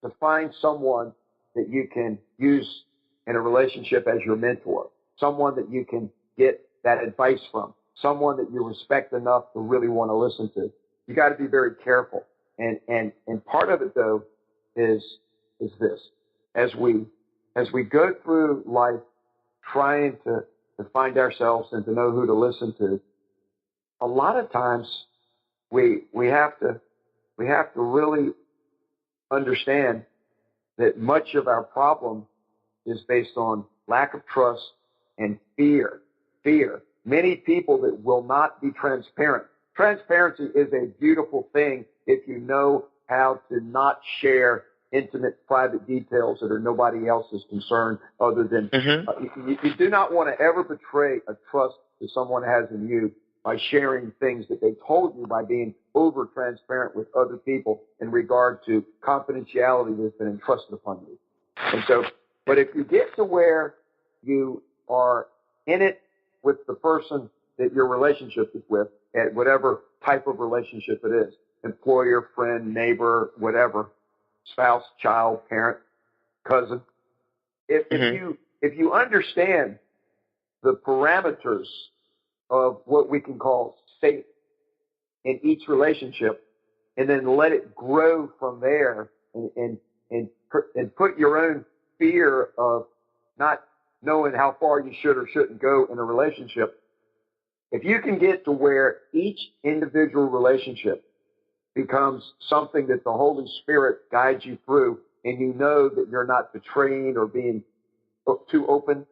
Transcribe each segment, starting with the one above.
to find someone that you can use in a relationship as your mentor, someone that you can get that advice from, someone that you respect enough to really want to listen to. You got to be very careful. And part of it though is this. As we go through life trying to find ourselves and to know who to listen to, a lot of times we have to really understand that much of our problem is based on lack of trust and fear. Many people that will not be transparent. Transparency is a beautiful thing if you know how to not share intimate, private details that are nobody else's concern other than you do not want to ever betray a trust that someone has in you by sharing things that they told you, by being over transparent with other people in regard to confidentiality that's been entrusted upon you. And so, but if you get to where you are in it with the person that your relationship is with, at whatever type of relationship it is, employer, friend, neighbor, whatever, spouse, child, parent, cousin, if you understand the parameters of what we can call safe in each relationship, and then let it grow from there, and put your own fear of not knowing how far you should or shouldn't go in a relationship. If you can get to where each individual relationship becomes something that the Holy Spirit guides you through, and you know that you're not betraying or being too open,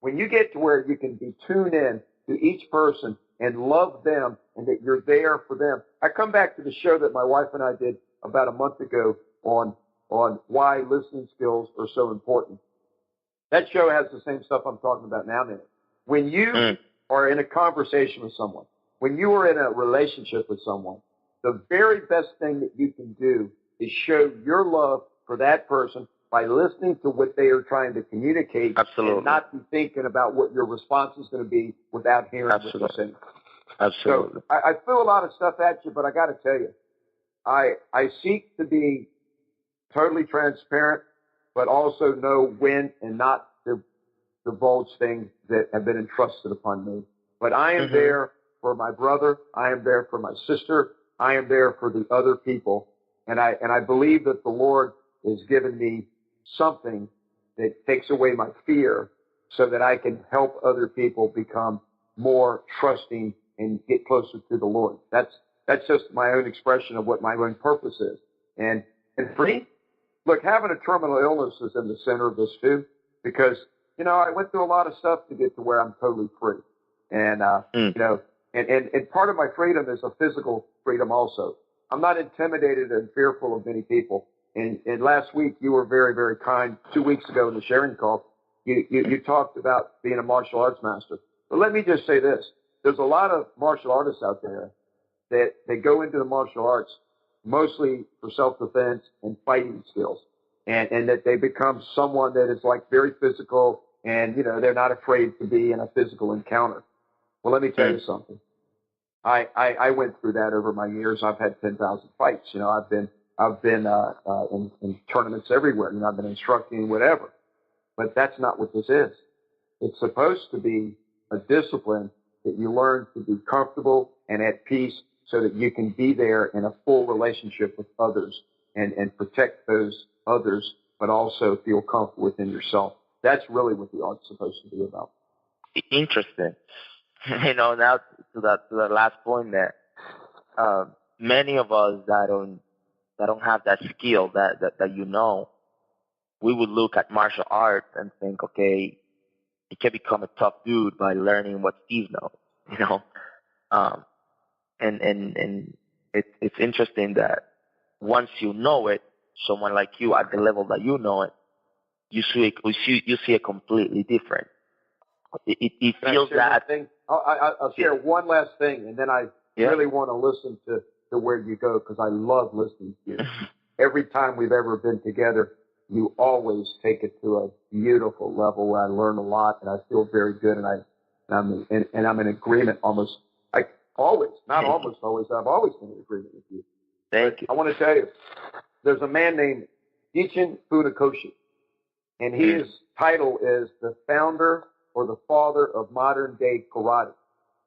when you get to where you can be tuned in to each person and love them and that you're there for them. I come back to the show that my wife and I did about a month ago on why listening skills are so important. That show has the same stuff I'm talking about now in it. When you are in a conversation with someone, when you are in a relationship with someone, the very best thing that you can do is show your love for that person by listening to what they are trying to communicate. Absolutely. And not be thinking about what your response is going to be without hearing what they're saying. Absolutely. So I threw a lot of stuff at you, but I got to tell you, I seek to be totally transparent, but also know when and not to divulge things that have been entrusted upon me. But I am there for my brother. I am there for my sister. I am there for the other people. And I believe that the Lord has given me something that takes away my fear so that I can help other people become more trusting and get closer to the Lord. That's just my own expression of what my own purpose is. And for me, look, having a terminal illness is in the center of this too, because, you know, I went through a lot of stuff to get to where I'm totally free. And, you know, and part of my freedom is a physical freedom also. I'm not intimidated and fearful of many people. And last week, you were very, very kind. 2 weeks ago in the sharing call, you talked about being a martial arts master. But let me just say this. There's a lot of martial artists out there that they go into the martial arts mostly for self-defense and fighting skills. And that they become someone that is like very physical and, you know, they're not afraid to be in a physical encounter. Well, let me tell you something. I went through that over my years. I've had 10,000 fights. You know, I've been in tournaments everywhere. You know, I've been instructing, whatever. But that's not what this is. It's supposed to be a discipline that you learn to be comfortable and at peace so that you can be there in a full relationship with others and protect those others, but also feel comfortable within yourself. That's really what the art's supposed to be about. Interesting. You know, now to that last point there, many of us that don't have that skill that you know, we would look at martial arts and think, okay, you can become a tough dude by learning what Steve knows, you know. And it's interesting that once you know it, someone like you at the level that you know it, you see it completely different. It feels that. I'll share one last thing, and then I really want to listen to where you go because I love listening to you. Every time we've ever been together, you always take it to a beautiful level where I learn a lot and I feel very good, and I'm in agreement almost. Always, not almost always. I've always been in agreement with you. Thank you. I want to tell you, there's a man named Gichin Funakoshi, and his title is the founder or the father of modern day karate.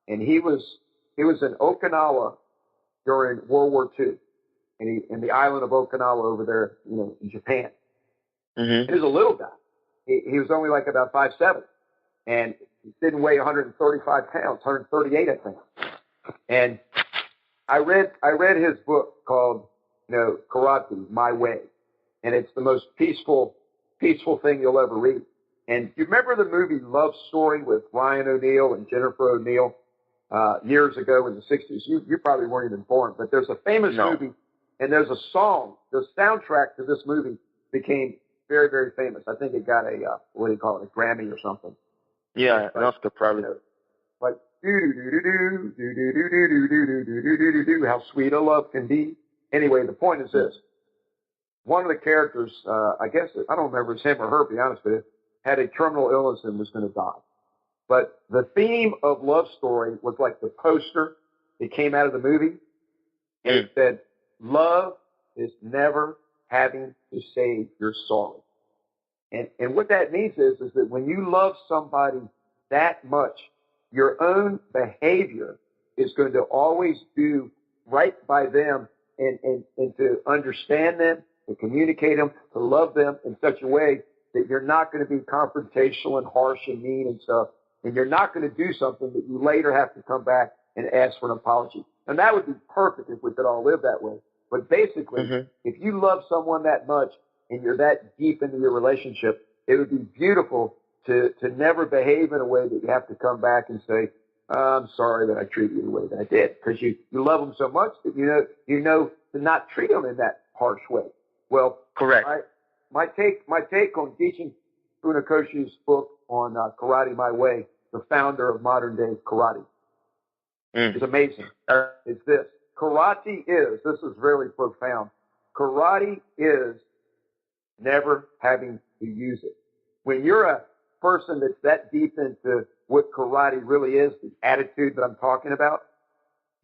And he was in Okinawa during World War II, and in the island of Okinawa over there, in Japan. Mm-hmm. He was a little guy. He was only like about 5'7", and he didn't weigh 135 pounds, 138, I think. And I read his book called, Karate My Way, and it's the most peaceful thing you'll ever read. And you remember the movie Love Story with Ryan O'Neal and Jennifer O'Neal years ago in the 60s? You probably weren't even born, but there's a famous movie, and there's a song. The soundtrack to this movie became very, very famous. I think it got a what do you call it, a Grammy or something. Yeah, an Oscar probably. Like how sweet a love can be. Anyway, the point is this: one of the characters, I guess I don't remember if it's him or her, to be honest with you, had a terminal illness and was going to die. But the theme of Love Story was like the poster that came out of the movie, and it said, "Love is never having to say you're sorry." And what that means is that when you love somebody that much, your own behavior is going to always do right by them and to understand them, to communicate them, to love them in such a way that you're not going to be confrontational and harsh and mean and stuff. And you're not going to do something that you later have to come back and ask for an apology. And that would be perfect if we could all live that way. But basically, if you love someone that much and you're that deep into your relationship, it would be beautiful to never behave in a way that you have to come back and say, I'm sorry that I treated you the way that I did. Because you love them so much that you know to not treat them in that harsh way. Well, correct. My take on Gichin Funakoshi's book on Karate My Way, the founder of modern day karate, is amazing. It's this. This is really profound. Karate is never having to use it. When you're a person that's that deep into what karate really is, the attitude that I'm talking about,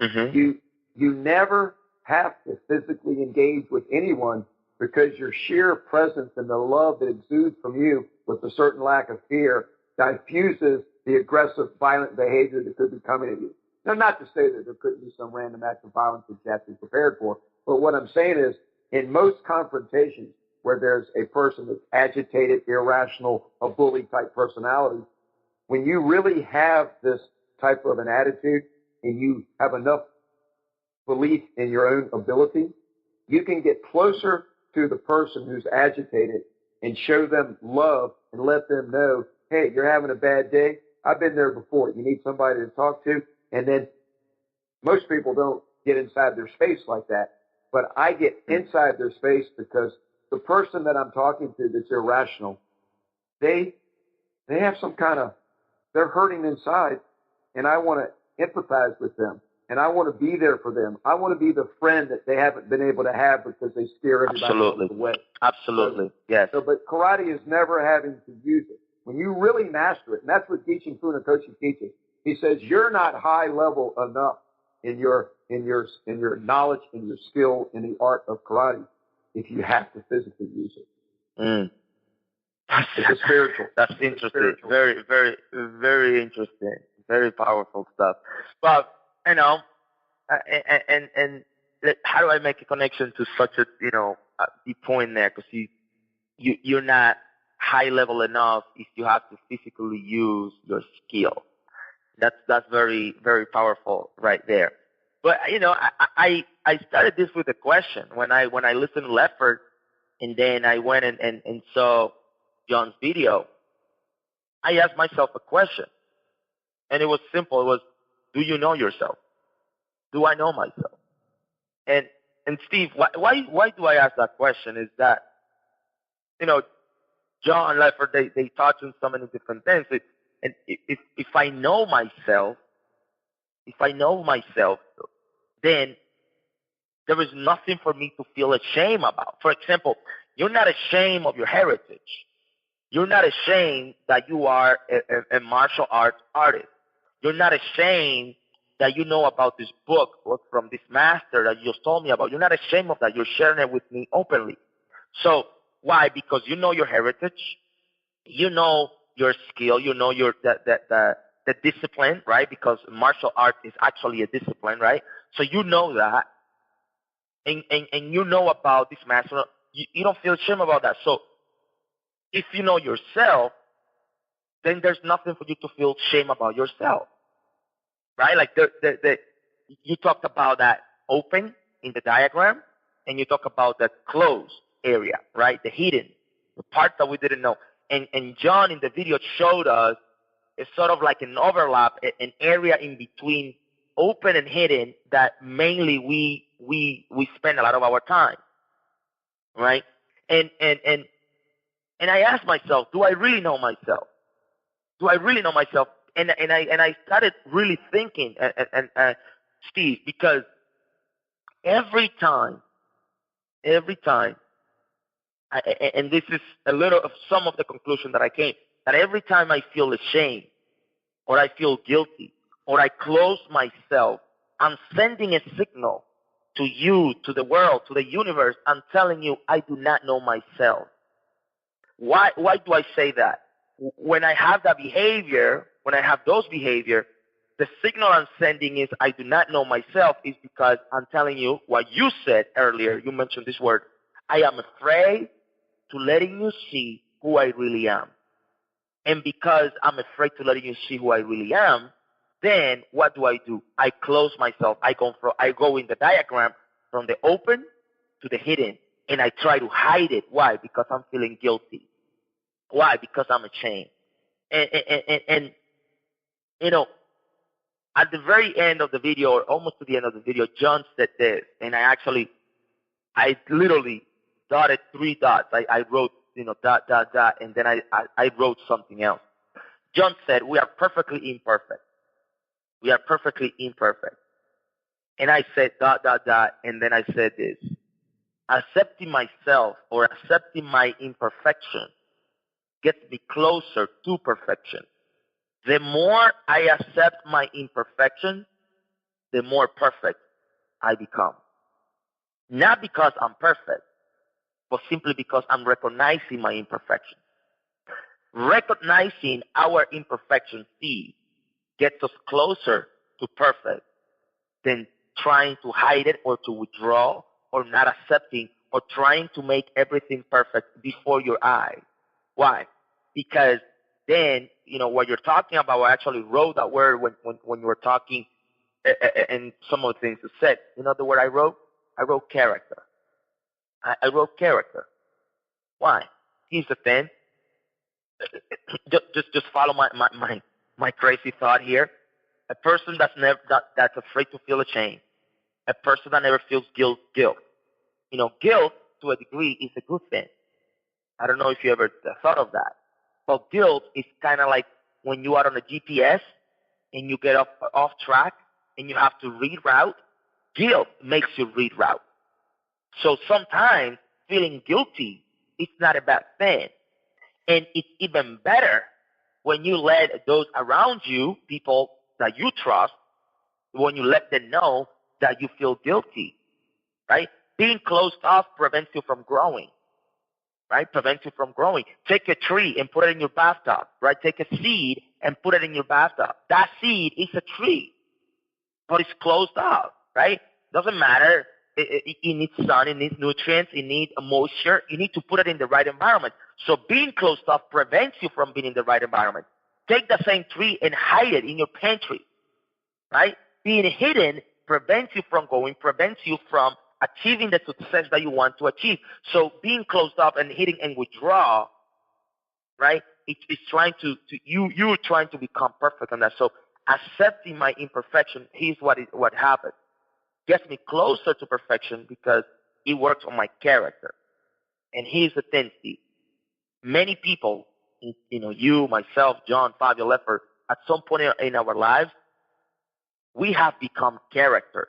you never have to physically engage with anyone because your sheer presence and the love that exudes from you with a certain lack of fear diffuses the aggressive, violent behavior that could be coming at you. Now, not to say that there couldn't be some random act of violence that you have to be prepared for, but what I'm saying is, in most confrontations where there's a person that's agitated, irrational, a bully-type personality, when you really have this type of an attitude and you have enough belief in your own ability, you can get closer to the person who's agitated and show them love and let them know, hey, you're having a bad day. I've been there before. You need somebody to talk to. And then most people don't get inside their space like that. But I get inside their space because the person that I'm talking to that's irrational, they have some kind of, they're hurting inside, and I want to empathize with them. And I want to be there for them. I want to be the friend that they haven't been able to have because they scare everybody else away. Absolutely. Yes. But karate is never having to use it. When you really master it, and that's what Gichin Funakoshi teaches. He says you're not high level enough in your knowledge and your skill in the art of karate if you have to physically use it. It's a spiritual. That's interesting. Spiritual. Very, very, very interesting. Very powerful stuff. But and how do I make a connection to such a deep point there? Because you're not high level enough if you have to physically use your skill. That's very, very powerful right there. But I started this with a question when I listened to Leffert, and then I went and saw John's video. I asked myself a question, and it was simple. It was, do you know yourself? Do I know myself? And Steve, why do I ask that question? Is that John and Leffert, they touch on so many different things. And if I know myself, then there is nothing for me to feel ashamed about. For example, you're not ashamed of your heritage. You're not ashamed that you are a martial arts artist. You're not ashamed that you know about this book from this master that you just told me about. You're not ashamed of that. You're sharing it with me openly. So Why? Because you know your heritage, you know your skill, you know the discipline, right? Because martial art is actually a discipline, right? So you know that, and you know about this master. You don't feel shame about that. So if you know yourself, then there's nothing for you to feel shame about yourself, right? Like you talked about that open in the diagram, and you talk about the closed area, right? The hidden, the part that we didn't know. And John in the video showed us it's sort of like an overlap, an area in between open and hidden that mainly we spend a lot of our time, right? And I asked myself, do I really know myself? Do I really know myself? And I started really thinking, Steve, because every time, and this is a little of some of the conclusion that I came, that every time I feel ashamed, or I feel guilty, or I close myself, I'm sending a signal to you, to the world, to the universe. I'm telling you, I do not know myself. Why do I say that? When I have that behavior, when I have those behavior, the signal I'm sending is I do not know myself, is because I'm telling you what you said earlier. You mentioned this word. I am afraid to letting you see who I really am. And because I'm afraid to letting you see who I really am, then what do? I close myself. I go in the diagram from the open to the hidden, and I try to hide it. Why? Because I'm feeling guilty. Why? Because I'm ashamed. And you know, at the very end of the video, or almost to the end of the video, John said this, and I literally dotted 3 dots. I wrote, dot, dot, dot, and then I wrote something else. John said, we are perfectly imperfect. We are perfectly imperfect. And I said, dot, dot, dot, and then I said this. Accepting myself, or accepting my imperfection, gets me closer to perfection. The more I accept my imperfection, the more perfect I become. Not because I'm perfect, but simply because I'm recognizing my imperfection. Recognizing our imperfections, Steve, gets us closer to perfect than trying to hide it, or to withdraw, or not accepting, or trying to make everything perfect before your eyes. Why? Because then, what you're talking about, I actually wrote that word when you were talking, and some of the things you said. You know the word I wrote? I wrote character. I wrote character. Why? Here's the thing. Just follow my crazy thought here. A person that's afraid to feel ashamed. A person that never feels guilt. Guilt to a degree is a good thing. I don't know if you ever thought of that. But guilt is kind of like when you are on a GPS and you get off track and you have to reroute. Guilt makes you reroute. So sometimes feeling guilty is not a bad thing. And it's even better when you let those around you, people that you trust, when you let them know that you feel guilty, right? Being closed off prevents you from growing, right? Prevents you from growing. Take a tree and put it in your bathtub, right? Take a seed and put it in your bathtub. That seed is a tree, but it's closed off, right? Doesn't matter. It needs sun, it needs nutrients, it needs moisture. You need to put it in the right environment. So being closed off prevents you from being in the right environment. Take the same tree and hide it in your pantry, right? Being hidden prevents you from going, prevents you from achieving the success that you want to achieve. So being closed off and hidden and withdraw, right? It's trying you're trying to become perfect on that. So accepting my imperfection, here's what happens. Gets me closer to perfection because it works on my character. And here's the thing, Steve. Many people, you, myself, John, Fabio, Leffert, at some point in our lives, we have become characters,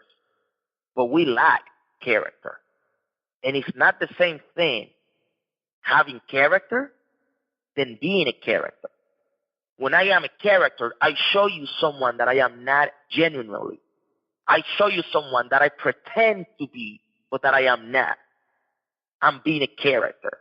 but we lack character. And it's not the same thing having character than being a character. When I am a character, I show you someone that I am not genuinely. I show you someone that I pretend to be, but that I am not. I'm being a character.